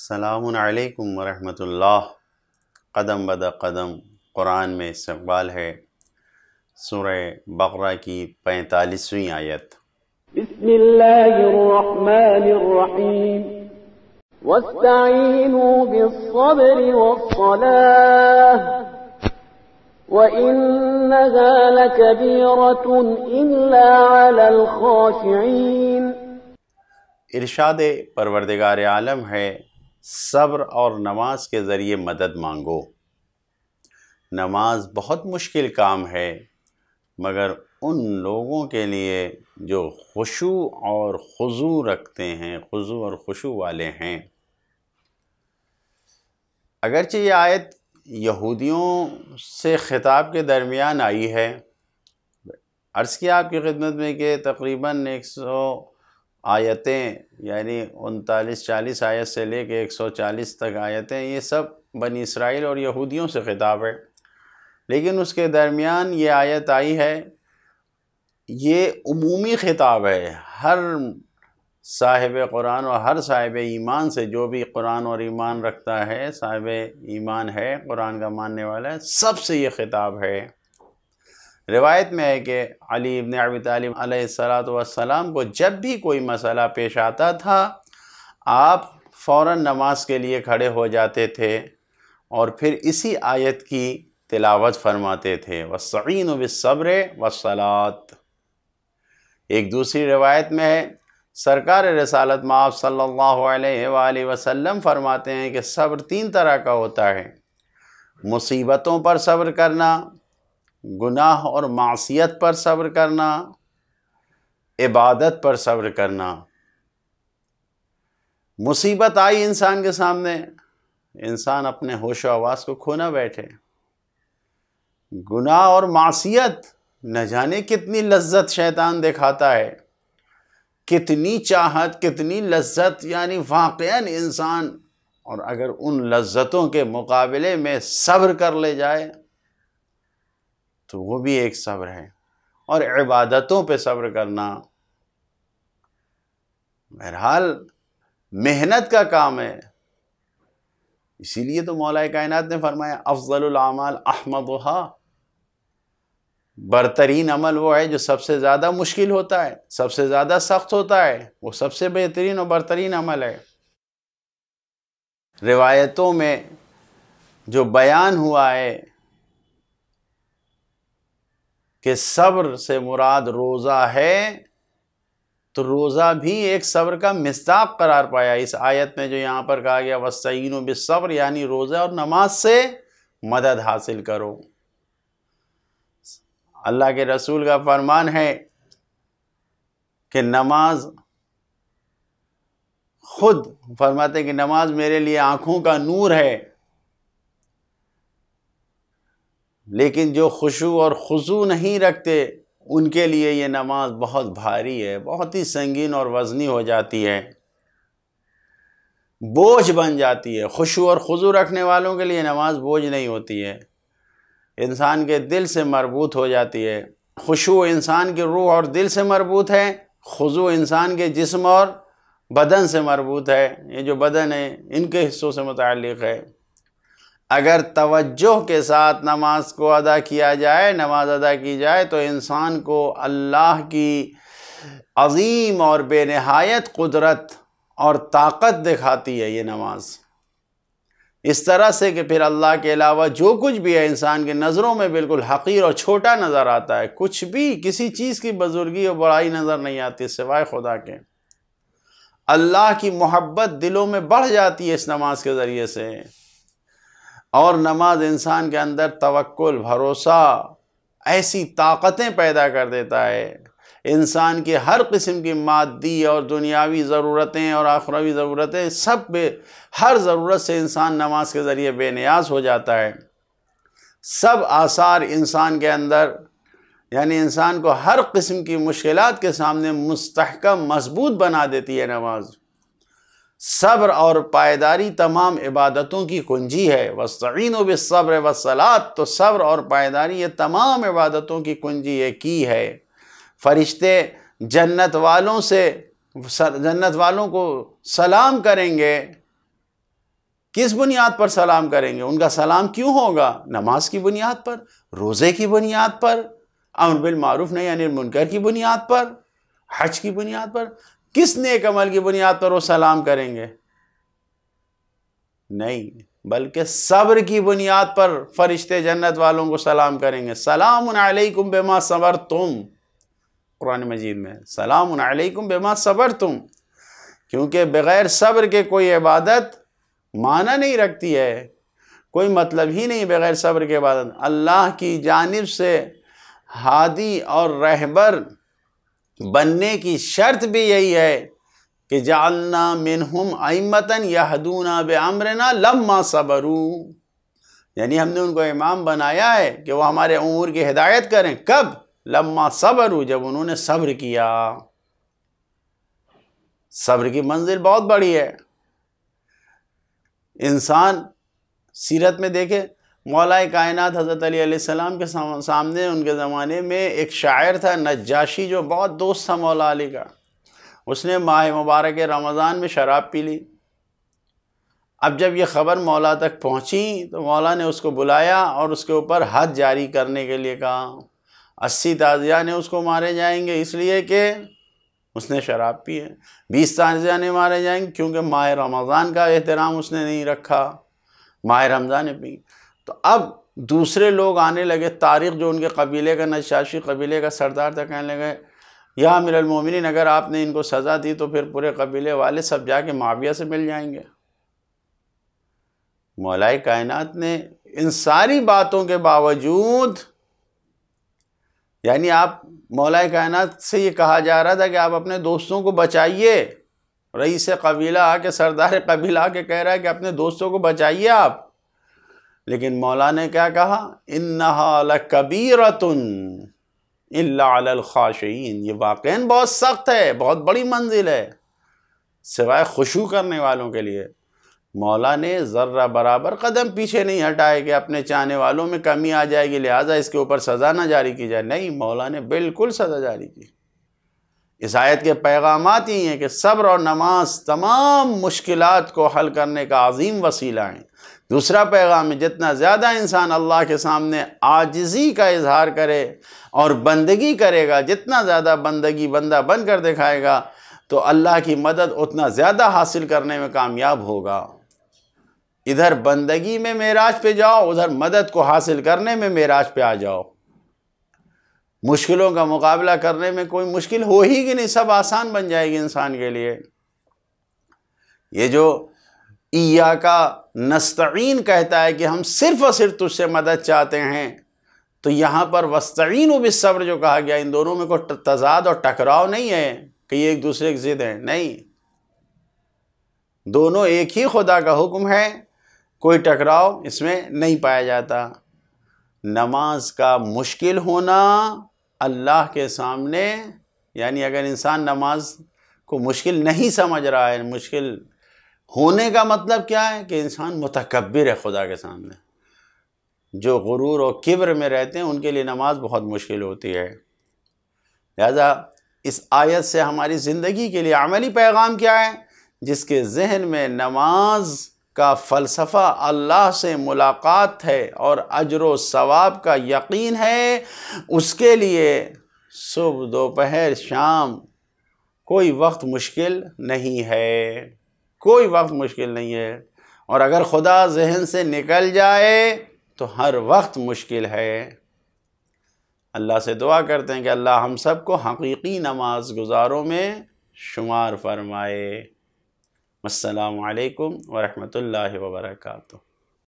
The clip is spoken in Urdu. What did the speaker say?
السلام علیکم ورحمۃ اللہ۔ قدم بدہ قدم قرآن میں استقبال ہے سورہ بقرہ کی 45ویں آیت۔ بسم اللہ الرحمن الرحیم واستعینوا بالصبر والصلاة وإنها لكبيرة إلا على الخاشعين۔ ارشاد پروردگار عالم ہے صبر اور نماز کے ذریعے مدد مانگو۔ نماز بہت مشکل کام ہے مگر ان لوگوں کے لیے جو خشوع اور خضوع رکھتے ہیں، خضوع اور خشوع والے ہیں۔ اگرچہ یہ آیت یہودیوں سے خطاب کے درمیان آئی ہے، عرض کیا آپ کی خدمت میں کہ تقریباً 100 آیتیں یعنی 39-40 آیت سے لے کے 140 تک آیتیں، یہ سب بنی اسرائیل اور یہودیوں سے خطاب ہے، لیکن اس کے درمیان یہ آیت آئی ہے۔ یہ عمومی خطاب ہے، ہر صاحب قرآن اور ہر صاحب ایمان سے، جو بھی قرآن اور ایمان رکھتا ہے، صاحب ایمان ہے، قرآن کا ماننے والا ہے، سب سے یہ خطاب ہے۔ روایت میں ہے کہ علی ابن ابی طالب علیہ السلام کو جب بھی کوئی مسئلہ پیش آتا تھا، آپ فوراً نماز کے لیے کھڑے ہو جاتے تھے اور پھر اسی آیت کی تلاوت فرماتے تھے، وَاسْتَعِينُوا بِالصَّبْرِ وَالصَّلَاةِ۔ ایک دوسری روایت میں ہے، سرکار رسالت مآب صلی اللہ علیہ وآلہ وسلم فرماتے ہیں کہ صبر 3 طرح کا ہوتا ہے: مصیبتوں پر صبر کرنا، گناہ اور معصیت پر صبر کرنا، عبادت پر صبر کرنا۔ مصیبت آئی انسان کے سامنے، انسان اپنے ہوش و حواس کو کھو نہ بیٹھے۔ گناہ اور معصیت، نہ جانے کتنی لذت شیطان دکھاتا ہے، کتنی چاہت، کتنی لذت، یعنی واقعاً انسان، اور اگر ان لذتوں کے مقابلے میں صبر کر لے جائے تو وہ بھی ایک صبر ہے۔ اور عبادتوں پہ صبر کرنا بہرحال محنت کا کام ہے، اسی لیے تو مولا کائنات نے فرمایا افضل الاعمال احمدها، برترین عمل وہ ہے جو سب سے زیادہ مشکل ہوتا ہے، سب سے زیادہ سخت ہوتا ہے، وہ سب سے بہترین اور برترین عمل ہے۔ روایتوں میں جو بیان ہوا ہے کہ صبر سے مراد روزہ ہے، تو روزہ بھی ایک صبر کا مصداق قرار پایا اس آیت میں، جو یہاں پر کہا گیا وَاسْتَعِينُوا بِالصَّبْرِ، یعنی روزہ اور نماز سے مدد حاصل کرو۔ اللہ کے رسول کا فرمان ہے کہ نماز، خود فرماتے ہیں کہ نماز میرے لیے آنکھوں کا نور ہے، لیکن جو خشوع اور خضوع نہیں رکھتے ان کے لیے یہ نماز بہت بھاری ہے، بہت ہی سنگین اور وزنی ہو جاتی ہے، بوجھ بن جاتی ہے۔ خشوع اور خضوع رکھنے والوں کے لیے نماز بوجھ نہیں ہوتی ہے، انسان کے دل سے مربوط ہو جاتی ہے۔ خشوع انسان کے روح اور دل سے مربوط ہے، خضوع انسان کے جسم اور بدن سے مربوط ہے، یہ جو بدن ہے ان کے حصوں سے متعلق ہے۔ اگر توجہ کے ساتھ نماز کو ادا کیا جائے، نماز ادا کی جائے، تو انسان کو اللہ کی عظیم اور بے نہایت قدرت اور طاقت دکھاتی ہے یہ نماز، اس طرح سے کہ پھر اللہ کے علاوہ جو کچھ بھی ہے انسان کی نظروں میں بالکل حقیر اور چھوٹا نظر آتا ہے، کچھ بھی کسی چیز کی بزرگی اور بڑائی نظر نہیں آتی سوائے خدا کے۔ اللہ کی محبت دلوں میں بڑھ جاتی ہے اس نماز کے ذریعے سے، اور نماز انسان کے اندر توکل، بھروسہ، ایسی طاقتیں پیدا کر دیتا ہے، انسان کی ہر قسم کی مادی اور دنیاوی ضرورتیں اور آخروی ضرورتیں، ہر ضرورت سے انسان نماز کے ذریعے بے نیاز ہو جاتا ہے۔ سب آثار انسان کے اندر، یعنی انسان کو ہر قسم کی مشکلات کے سامنے مستحکم، مضبوط بنا دیتی ہے نماز۔ صبر اور پائیداری تمام عبادتوں کی کنجی ہے۔ وَاسْتَعِينُوا بِالصَّبْرِ وَالصَّلَاةِ، تو صبر اور پائیداری یہ تمام عبادتوں کی کنجی کی ہے۔ فرشتے جنت والوں کو سلام کریں گے کس بنیاد پر سلام کریں گے؟ ان کا سلام کیوں ہوگا؟ نماز کی بنیاد پر، روزے کی بنیاد پر، امر بالمعروف نہی عن المنکر کی بنیاد پر، حج کی بنیاد پر، کس نیک عمل کی بنیاد پر وہ سلام کریں گے؟ نہیں، بلکہ صبر کی بنیاد پر فرشتے جنت والوں کو سلام کریں گے. سلام علیکم بما صبرتم، قرآن مجید میں سلام علیکم بما صبرتم، کیونکہ بغیر صبر کے کوئی عبادت معنی نہیں رکھتی ہے، کوئی مطلب ہی نہیں بغیر صبر کے عبادت. اللہ کی جانب سے ہادی اور رہبر بننے کی شرط بھی یہی ہے کہ جعلنا منہم ائمۃ یہدون بامرنا لما صبروا، یعنی ہم نے ان کو امام بنایا ہے کہ وہ ہمارے امور کی ہدایت کریں. کب؟ لما صبروا، جب انہوں نے صبر کیا. صبر کی منزل بہت بڑی ہے. انسان سیرت میں دیکھے، مولا کائنات حضرت علی علیہ السلام کے سامنے ان کے زمانے میں ایک شاعر تھا نجاشی، جو بہت دوست تھا مولا علی کا. اس نے ماہ مبارک رمضان میں شراب پی لی. اب جب یہ خبر مولا تک پہنچی تو مولا نے اس کو بلایا اور اس کے اوپر حد جاری کرنے کے لیے کہا. 80 تازیہ نے اس کو مارے جائیں گے اس لیے کہ اس نے شراب پی ہے. 20 تازیہ نے مارے جائیں گے کیونکہ ماہ رمضان کا احترام اس نے نہیں رکھا، ماہ رمضان نے پی. تو اب دوسرے لوگ آنے لگے. طارق جو ان کے قبیلے کا نجاشی قبیلے کا سردار تھا، کہنے لگے یا امیر المومنین اگر آپ نے ان کو سزا دی تو پھر پورے قبیلے والے سب جا کے معاویہ سے مل جائیں گے. مولا کائنات نے ان ساری باتوں کے باوجود، یعنی آپ مولا کائنات سے یہ کہا جا رہا تھا کہ آپ اپنے دوستوں کو بچائیے. رئیس قبیلہ آ کے، سردار قبیلہ آ کے کہہ رہا ہے کہ اپنے دوستوں کو بچائیے آپ. لیکن مولا نے کیا کہا؟ انہا لکبیرۃ الا علی الخاشعین، یہ واقعاً بہت سخت ہے، بہت بڑی منزل ہے سوائے خشوع کرنے والوں کے لیے. مولا نے ذرہ برابر قدم پیچھے نہیں ہٹائے کہ اپنے چاہنے والوں میں کمی آ جائے گی لہٰذا اس کے اوپر سزا نہ جاری کی جائے. نہیں، مولا نے بالکل سزا جاری کی. اس آیت کے پیغامات ہی ہیں کہ صبر اور نماز تمام مشکلات کو حل کرنے کا عظیم وسیلہ ہیں. دوسرا پیغام ہے، جتنا زیادہ انسان اللہ کے سامنے عاجزی کا اظہار کرے اور بندگی کرے گا، جتنا زیادہ بندگی بندہ بن کر دکھائے گا تو اللہ کی مدد اتنا زیادہ حاصل کرنے میں کامیاب ہوگا. ادھر بندگی میں معراج پہ جاؤ، ادھر مدد کو حاصل کرنے میں معراج پہ آ جاؤ. مشکلوں کا مقابلہ کرنے میں کوئی مشکل ہو ہی کہ نہیں، سب آسان بن جائے گی انسان کے لیے. یہ جو ایاک نستعین کہتا ہے کہ ہم صرف اور صرف تجھ سے مدد چاہتے ہیں، تو یہاں پر واستعینوا بالصبر جو کہا گیا، ان دونوں میں کوئی تضاد اور ٹکراؤ نہیں ہے کہ یہ ایک دوسرے کی ضد ہیں. نہیں، دونوں ایک ہی خدا کا حکم ہے، کوئی ٹکراؤ اس میں نہیں پایا جاتا. نماز کا مشکل ہونا اللہ کے سامنے، یعنی اگر انسان نماز کو مشکل نہیں سمجھ رہا ہے، مشکل ہونے کا مطلب کیا ہے کہ انسان متکبر ہے خدا کے سامنے. جو غرور اور کبر میں رہتے ہیں ان کے لیے نماز بہت مشکل ہوتی ہے. لہذا اس آیت سے ہماری زندگی کے لیے عملی پیغام کیا ہے؟ جس کے ذہن میں نماز کا فلسفہ اللہ سے ملاقات ہے اور اجر و ثواب کا یقین ہے، اس کے لیے صبح دوپہر شام کوئی وقت مشکل نہیں ہے، کوئی وقت مشکل نہیں ہے. اور اگر خدا ذہن سے نکل جائے تو ہر وقت مشکل ہے. اللہ سے دعا کرتے ہیں کہ اللہ ہم سب کو حقیقی نماز گزاروں میں شمار فرمائے. السلام علیکم ورحمۃ اللہ وبرکاتہ.